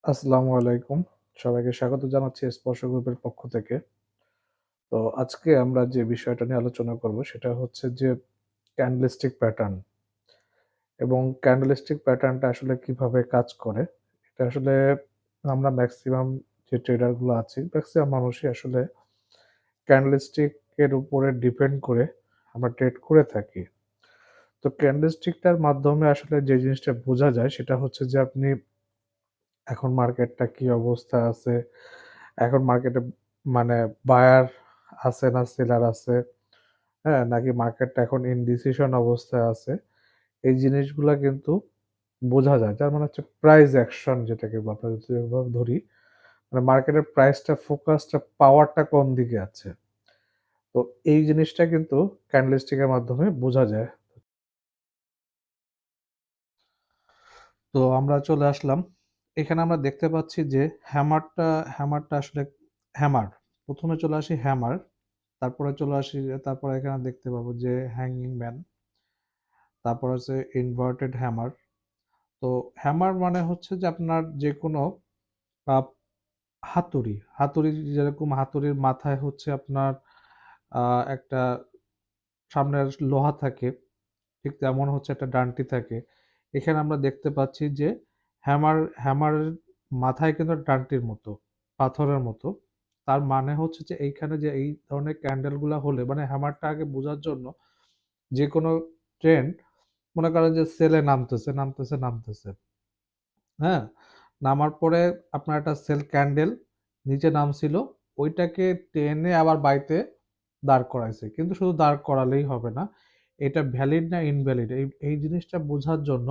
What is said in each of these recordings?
আসসালামু আলাইকুম। সবাইকে স্বাগত জানাচ্ছি স্পর্শ গ্রুপের পক্ষ থেকে। তো আজকে আমরা যে বিষয়টা নিয়ে আলোচনা করব সেটা হচ্ছে যে ক্যান্ডেলস্টিক প্যাটার্ন এবং ক্যান্ডেলস্টিক প্যাটার্নটা আসলে কিভাবে কাজ করে। এটা আসলে আমরা ম্যাক্সিমাম যে ট্রেডার গুলো আছি, ম্যাক্সিমাম মানুষই আসলে ক্যান্ডেলস্টিক এর উপরে ডিপেন্ড করে আমরা ট্রেড করে থাকি। তো ক্যান্ডেলস্টিকটার মাধ্যমে আসলে যে জিনিসটা বোঝা যায় সেটা হচ্ছে যে আপনি এখন মার্কেটটা কি অবস্থায় আছে? এখন মার্কেটে মানে বায়ার আছে না সেলার আছে, হ্যাঁ? নাকি মার্কেটটা এখন ইনডিসিশন অবস্থায় আছে। এই জিনিসগুলা কিন্তু বোঝা যায়। যার মানে হচ্ছে প্রাইস অ্যাকশন যেটাকে আমরা যদি এভাবে ধরি, মানে মার্কেটের প্রাইসটা ফোকাসটা পাওয়ারটা কোন দিকে আছে। তো এই জিনিসটা কিন্তু ক্যান্ডেলস্টিক এর মাধ্যমে বোঝা যায়। তো আমরা চলে আসলাম। এখানে আমরা দেখতে পাচ্ছি যে হ্যামারটা আসলে হ্যামার। ১ম এ চলে আসি হ্যামার। তারপরে চলে আসি তারপরে এখানে দেখতে পাবো যে হ্যাঙ্গিং ম্যান। তারপর হচ্ছে ইনভার্টেড হ্যামার। তো হ্যামার মানে হচ্ছে যে আপনার যেকোনো আ হাতুড়ি যেরকম হাতুড়ির মাথায় হচ্ছে আপনার আ একটা সামনের লোহা থাকে। ঠিক তেমন হচ্ছে একটা ডান্ডি থাকে। এখানে আমরা দেখতে পাচ্ছি যে হ্যামারের মাথায় কিন্তু ডান্ডির মতো, পাথরের মতো। তার মানে হচ্ছে যে এইখানে যে এই ধরনের ক্যান্ডেল গুলা হলে মানে হ্যামারটা আগে বোঝার জন্য যেকোনো ট্রেন্ড মনে করেন যে সেলে নামতেছে। হ্যাঁ? নামার পরে আপনার একটা সেল ক্যান্ডেল নিচে নামছিল। ওইটাকে টেনে আবার বাইতে দাঁড় করাইছে। কিন্তু শুধু দাঁড় করালেই হবে না। এটা ভ্যালিড না ইনভ্যালিড এই জিনিসটা বোঝার জন্য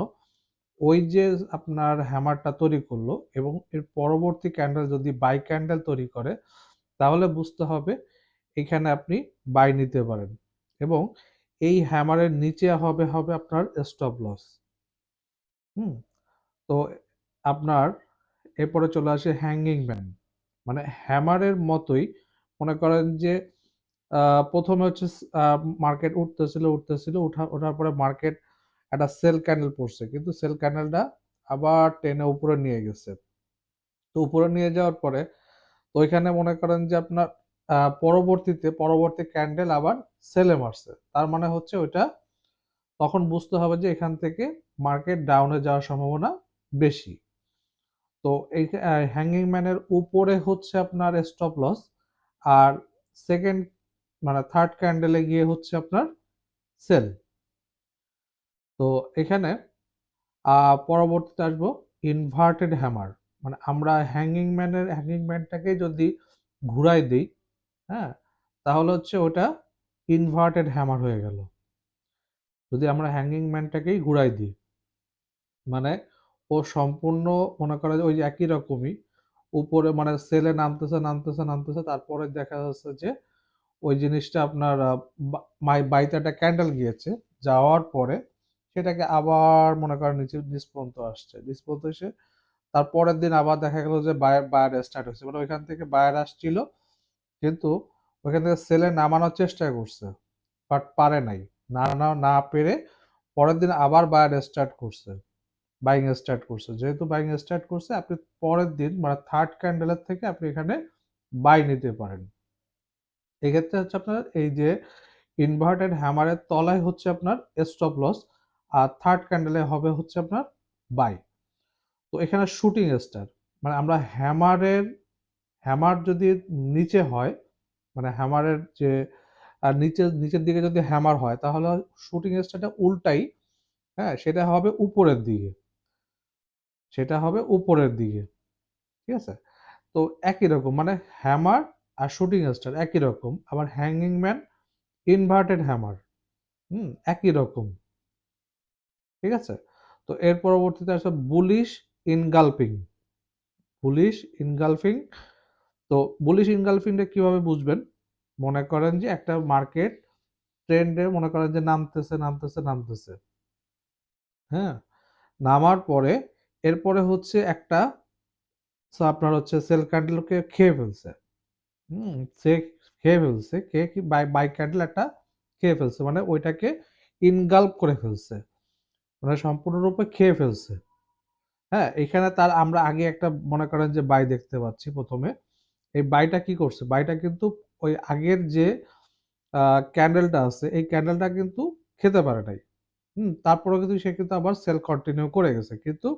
ওই যে আপনার হ্যামারটা তৈরি করলো এবং এর পরবর্তী ক্যান্ডেল যদি বাই ক্যান্ডেল তৈরি করে তাহলে বুঝতে হবে এখানে আপনি বাই নিতে পারেন। এবং এই হ্যামারের নিচে হবে আপনার স্টপ লস। হুম? তো আপনার এরপরে চলে আসে হ্যাঙ্গিং ম্যান। মানে হ্যামারের মতোই মনে করেন যে ১ম এ হচ্ছে মার্কেট ওঠার পরে মার্কেট একটা সেল ক্যান্ডেল পড়ছে। কিন্তু সেল ক্যান্ডেলটা আবার টেনে উপরে নিয়ে গেছে। তো উপরে নিয়ে যাওয়ার পরে তো ওইখানে মনে করেন যে আপনার পরবর্তী ক্যান্ডেল আবার সেলে মারছে। তার মানে হচ্ছে ওইটা তখন বুঝতে হবে যে এখান থেকে মার্কেট ডাউনে যাওয়ার সম্ভাবনা বেশি। তো এই হ্যাঙ্গিং ম্যানের উপরে হচ্ছে আপনার স্টপ লস আর সেকেন্ড মানে থার্ড ক্যান্ডেলে গিয়ে হচ্ছে আপনার সেল। তো এখানে পরবর্তীতে আসবো ইনভার্টেড হ্যামার। মানে আমরা হ্যাঙ্গিং ম্যানটাকে যদি ঘুরাই দেই, হ্যাঁ? তাহলে হচ্ছে ওটা ইনভার্টেড হ্যামার হয়ে গেল। যদি আমরা হ্যাঙ্গিং ম্যানটাকেই ঘুরাই দিই। মানে ও সম্পূর্ণ মনে করা যায় ওই যে একই রকমই উপরে মানে সেলে নামতেছে তারপরে দেখা যাচ্ছে যে ওই জিনিসটা আপনার বাইতে একটা ক্যান্ডেল গিয়েছে যাওয়ার পরে সেটাকে আবার মনে করেন নিচ পর্যন্ত আসছে নিচ পর্যন্ত এসে তার পরের দিন আবার দেখা গেল যে বায়ার স্টার্ট হয়েছে মানে ওইখান থেকে বায়ার আসছিল কিন্তু ওইখান থেকে সেলে নামানোর চেষ্টা করছে বাট পারে নাই না পেরে পরের দিন আবার বায়ার স্টার্ট করছে বাইং স্টার্ট করছে যেহেতু বাইং স্টার্ট করছে আপনি পরের দিন মানে থার্ড ক্যান্ডেলের থেকে আপনি এখানে বাই নিতে পারেন এক্ষেত্রে হচ্ছে আপনার এই যে ইনভার্টেড হ্যামারের তলায় হচ্ছে আপনার স্টপ লস আর থার্ড ক্যান্ডেলে হবে হচ্ছে আপনার বাই তো এখানে শুটিং স্টার মানে আমরা হ্যামার যদি নিচে হয় মানে হ্যামারের যে আর নিচের দিকে যদি হ্যামার হয় তাহলে শুটিং স্টারটা উল্টাই হ্যাঁ সেটা হবে উপরের দিকে ঠিক আছে তো একই রকম মানে হ্যামার আর শুটিং স্টার একই রকম আবার হ্যাঙ্গিং ম্যান ইনভার্টেড হ্যামার একই রকম ঠিক আছে তো এর পরবর্তীতে আসে ইনগালফিং বুলিশ ইনগালফিং তো বুলিশ ইনগালফিংটা কিভাবে বুঝবেন মনে করেন যে একটা মার্কেট ট্রেন্ডে মনে করেন যে নামতেছে হ্যাঁ নামার পরে এরপরে হচ্ছে একটা আপনার হচ্ছে সেল ক্যান্ডেলকে খেয়ে ফেলছে হুম সে খেয়ে ফেলছে খেয়ে কি বাই ক্যান্ডেল একটা খেয়ে ফেলছে মানে ওইটাকে ইনগাল্প করে ফেলছে মানে সম্পূর্ণরূপে খেয়ে ফেলছে হ্যাঁ, এখানে তার আমরা আগে একটা মনে করেন যে বাই দেখতে পাচ্ছি প্রথমে। এই বাইটা কি করছে? বাইটা কিন্তু ওই আগের যে ক্যান্ডেলটা আছে এই ক্যান্ডেলটা কিন্তু খেতে পারে নাই। তারপরেও কিন্তু সে কিন্তু আবার সেল কন্টিনিউ করে গেছে। কিন্তু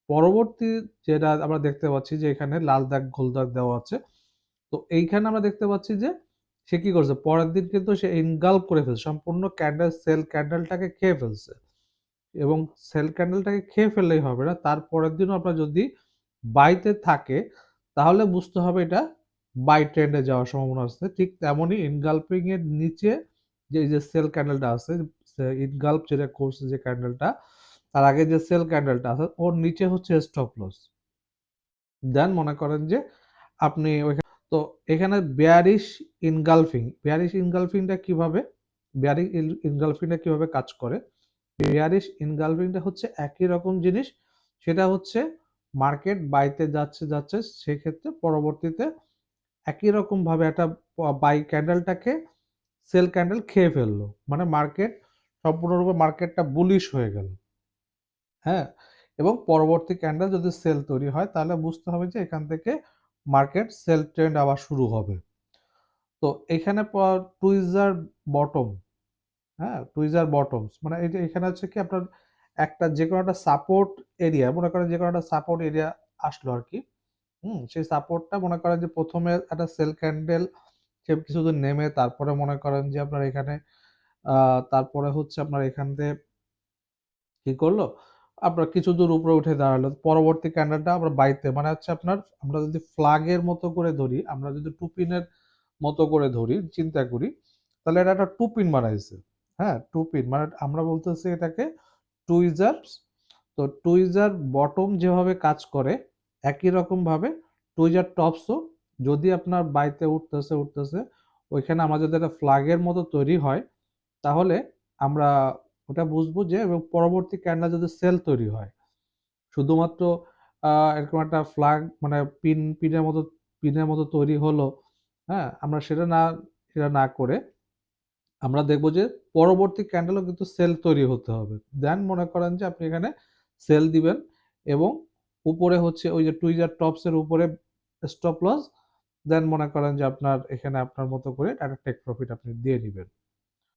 পরবর্তী যেটা আমরা দেখতে পাচ্ছি যে এখানে লাল দাগ গোল দাগ দেওয়া আছে। তো এইখানে আমরা দেখতে পাচ্ছি যে সে কি করছে? পরের দিন কিন্তু সে ইনগাল্প করে ফেলছে। সম্পূর্ণ সেল ক্যান্ডেলটাকে খেয়ে ফেলছে। এবং সেল ক্যান্ডেলটাকে খেয়ে ফেললেই হবে না। তারপরের দিনও আপনার যদি বাইতে থাকে তাহলে বুঝতে হবে এটা বাই ট্রেন্ডে যাওয়ার সম্ভাবনা আছে। ঠিক তেমনই ইনগালফিং এর নিচে যে এই যে সেল ক্যান্ডেলটা আছে, ইনগালফ যেটা করছে যে ক্যান্ডেলটা, তার আগে যে সেল ক্যান্ডেলটা আছে ওর নিচে হচ্ছে স্টপ লস। দেন মনে করেন যে আপনি ওইখানে তো এখানে বেয়ারিশ ইনগালফিংটা কিভাবে বেয়ারিশ ইনগালফিংটা কিভাবে কাজ করে? বেয়ারিশ ইনগালফিংটা হচ্ছে একই রকম জিনিস। সেটা হচ্ছে মার্কেট বাইতে যাচ্ছে সেক্ষেত্রে পরবর্তীতে একই রকম ভাবে একটা বাই ক্যান্ডেলটাকে সেল ক্যান্ডেল খেয়ে ফেললো, মানে মার্কেট সম্পূর্ণরূপে মার্কেটটা বুলিশ হয়ে গেল। হ্যাঁ, এবং পরবর্তী ক্যান্ডেল যদি সেল তৈরি হয় তাহলে বুঝতে হবে যে এখান থেকে মার্কেট সেল ট্রেন্ড আবার শুরু হবে। তো এখানে টুইজার বটম, হ্যাঁ, টুইজার বটমস মানে এই যে এখানে হচ্ছে কি আপনার একটা যে কোনো একটা সাপোর্ট এরিয়া, মনে করেন যে কোনো একটা সাপোর্ট এরিয়া আসলো আর কি। সেই সাপোর্টটা মনে করেন যে প্রথমে একটা সেল ক্যান্ডেল সে কিছুদিন নেমে তারপরে মনে করেন যে আপনার এখানে তারপরে হচ্ছে আপনার এখান থেকে কি করলো, আপনার কিছু দূর উপরে উঠে দাঁড়ালো, পরবর্তী ক্যান্ডেলটা আমরা বাইতে মানে হচ্ছে আপনার আমরা যদি ফ্ল্যাগের মতো করে ধরি, আমরা যদি টুপিনের মতো করে ধরি চিন্তা করি, তাহলে এটা একটা টুপিন বানাইছে। হ্যাঁ, টুপিন মানে আমরা বলতেছি এটাকে টুইজার। তো টুইজার বটম যেভাবে কাজ করে একই রকম ভাবে টুইজার টপসও যদি আপনার বাইতে উঠতেছে ওইখানে আমাদের যদি একটা ফ্ল্যাগের মতো তৈরি হয় তাহলে আমরা ওটা বুঝবো যে এবং পরবর্তী ক্যান্ডেল যদি সেল তৈরি হয় শুধুমাত্র এরকম একটা ফ্ল্যাগ মানে পিনের মতো তৈরি হলো, হ্যাঁ, আমরা সেটা না করে আমরা দেখবো যে পরবর্তী ক্যান্ডেলও কিন্তু সেল তৈরি হতে হবে। দেন মনে করেন যে আপনি এখানে সেল দিবেন এবং উপরে হচ্ছে ওই যে টুইজার টপস এর উপরে স্টপ লস, দেন মনে করেন যে আপনার এখানে আপনার মতো করে একটা টেক প্রফিট আপনি দিয়ে দিবেন।